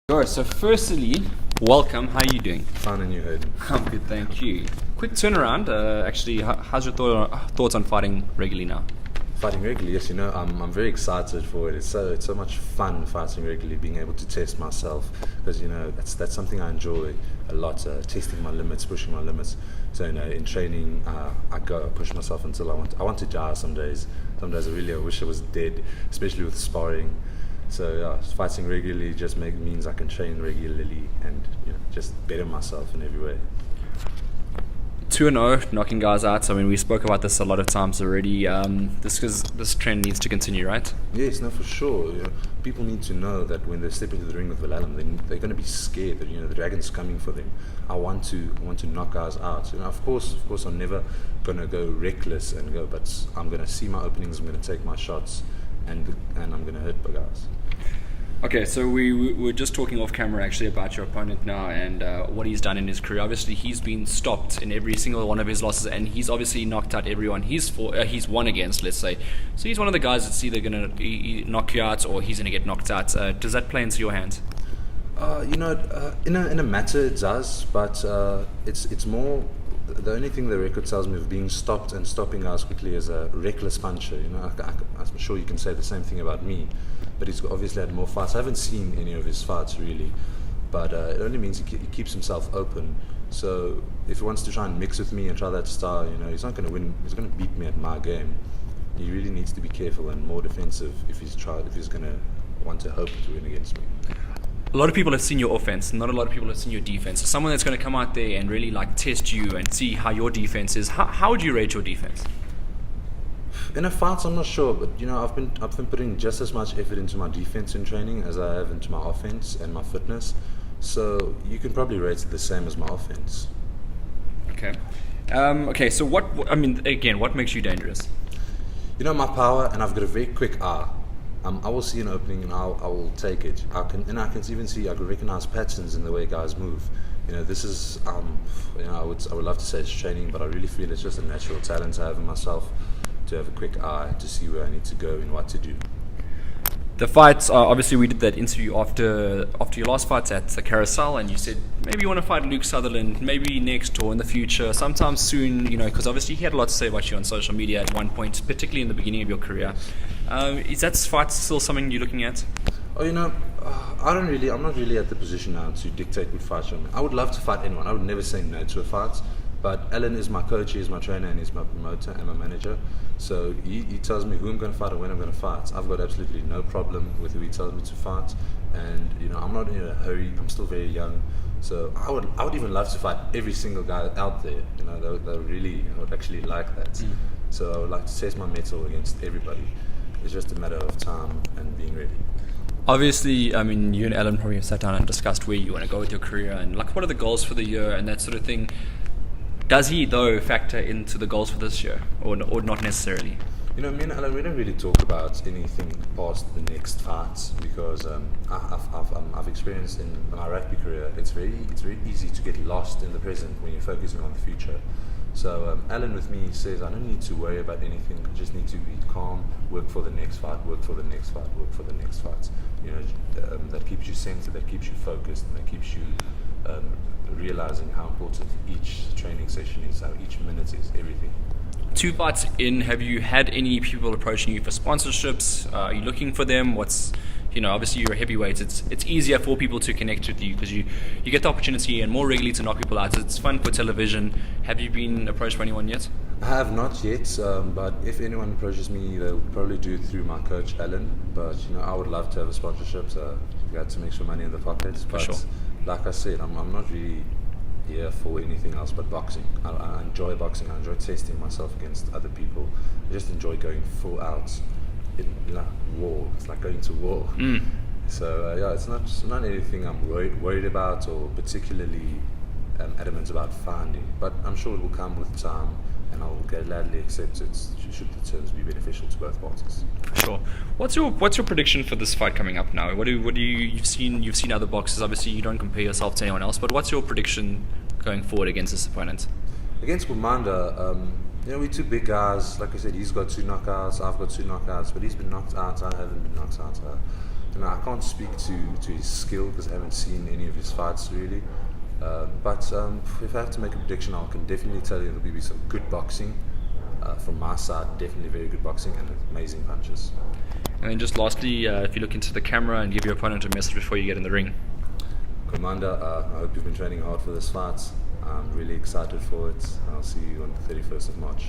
Sure. So firstly, welcome. How are you doing? Fine, and you heard. I'm good, thank you. Quick turnaround. Actually, how's your thoughts on fighting regularly now? Fighting regularly, yes, I'm very excited for it. It's so much fun fighting regularly, being able to test myself, because that's something I enjoy a lot. Testing my limits, pushing my limits. So in training, I push myself until I want to die. Some days I wish I was dead, especially with sparring. So yeah, fighting regularly just means I can train regularly and just better myself in every way. 2-0, knocking guys out. I mean, we spoke about this a lot of times already. This trend needs to continue, right? Yes, no, for sure. People need to know that when they step into the ring with Wilhelm, they're going to be scared that the dragon's coming for them. I want to knock guys out. Of course, I'm never going to go reckless but I'm going to see my openings. I'm going to take my shots, and I'm going to hurt guys. Okay, so we were just talking off camera actually about your opponent now and what he's done in his career. Obviously, he's been stopped in every single one of his losses, and he's obviously knocked out everyone he's won against, let's say. So he's one of the guys that's either going to knock you out or he's going to get knocked out. Does that play into your hands? In a matter it does, but it's more. The only thing the record tells me of being stopped and stopping guys quickly is a reckless puncher. I'm sure you can say the same thing about me, but he's obviously had more fights. I haven't seen any of his fights really, but it only means he keeps himself open. So if he wants to try and mix with me and try that style, he's not going to win. He's going to beat me at my game. He really needs to be careful and more defensive if he's going to want to hope to win against me. A lot of people have seen your offense, not a lot of people have seen your defense. So someone that's going to come out there and really test you and see how your defense is, how would you rate your defense? In a fight, I'm not sure, but I've been putting just as much effort into my defense in training as I have into my offense and my fitness. So you can probably rate it the same as my offense. Okay. So what makes you dangerous? My power, and I've got a very quick eye. I will see an opening and I will take it. I can recognize patterns in the way guys move. This is I would love to say it's training, but I really feel it's just a natural talent I have in myself to have a quick eye to see where I need to go and what to do. The fights, obviously we did that interview after your last fight at the Carousel, and you said maybe you want to fight Luke Sutherland, maybe next or in the future, sometime soon, because obviously he had a lot to say about you on social media at one point, particularly in the beginning of your career. Is that fight still something you're looking at? I'm not really at the position now to dictate what fights I'm in. I would love to fight anyone. I would never say no to a fight. But Alan is my coach, he's my trainer, and he's my promoter and my manager. So he tells me who I'm going to fight and when I'm going to fight. I've got absolutely no problem with who he tells me to fight. And I'm not in a hurry. I'm still very young. So I would even love to fight every single guy out there. I would actually like that. So I would like to test my mettle against everybody. It's just a matter of time and being ready. Obviously, you and Alan probably have sat down and discussed where you want to go with your career and what are the goals for the year and that sort of thing. Does he, though, factor into the goals for this year, or not necessarily? Me and Alan, we don't really talk about anything past the next fights because I've experienced in my rugby career, it's very easy to get lost in the present when you're focusing on the future. So Alan with me says I don't need to worry about anything. I just need to be calm, work for the next fight, work for the next fight, work for the next fight. That keeps you centered, that keeps you focused, and that keeps you realizing how important each training session is, how each minute is, everything. 2 fights in, have you had any people approaching you for sponsorships? Are you looking for them? Obviously you're a heavyweight. It's easier for people to connect with you because you get the opportunity and more regularly to knock people out. It's fun for television. Have you been approached by anyone yet? I have not yet, but if anyone approaches me, they'll probably do it through my coach Alan. But I would love to have a sponsorship. So you got some extra money in the pockets. For sure. Like I said, I'm not really here for anything else but boxing. I enjoy boxing. I enjoy testing myself against other people. I just enjoy going full out in war. It's like going to war. So it's not anything I'm worried about or particularly adamant about finding. But I'm sure it will come with time, and I'll gladly accept it should the terms be beneficial to both parties. Sure. What's your prediction for this fight coming up now? You've seen other boxers. Obviously, you don't compare yourself to anyone else. But what's your prediction going forward against this opponent? Against Commander, we're two big guys. Like I said, he's got 2 knockouts, I've got 2 knockouts, but he's been knocked out, I haven't been knocked out. I can't speak to his skill because I haven't seen any of his fights really. But if I have to make a prediction, I can definitely tell you there'll be some good boxing. From my side, definitely very good boxing and amazing punches. And then just lastly, if you look into the camera and give your opponent a message before you get in the ring. Commander, I hope you've been training hard for this fight. I'm really excited for it. I'll see you on the 31st of March.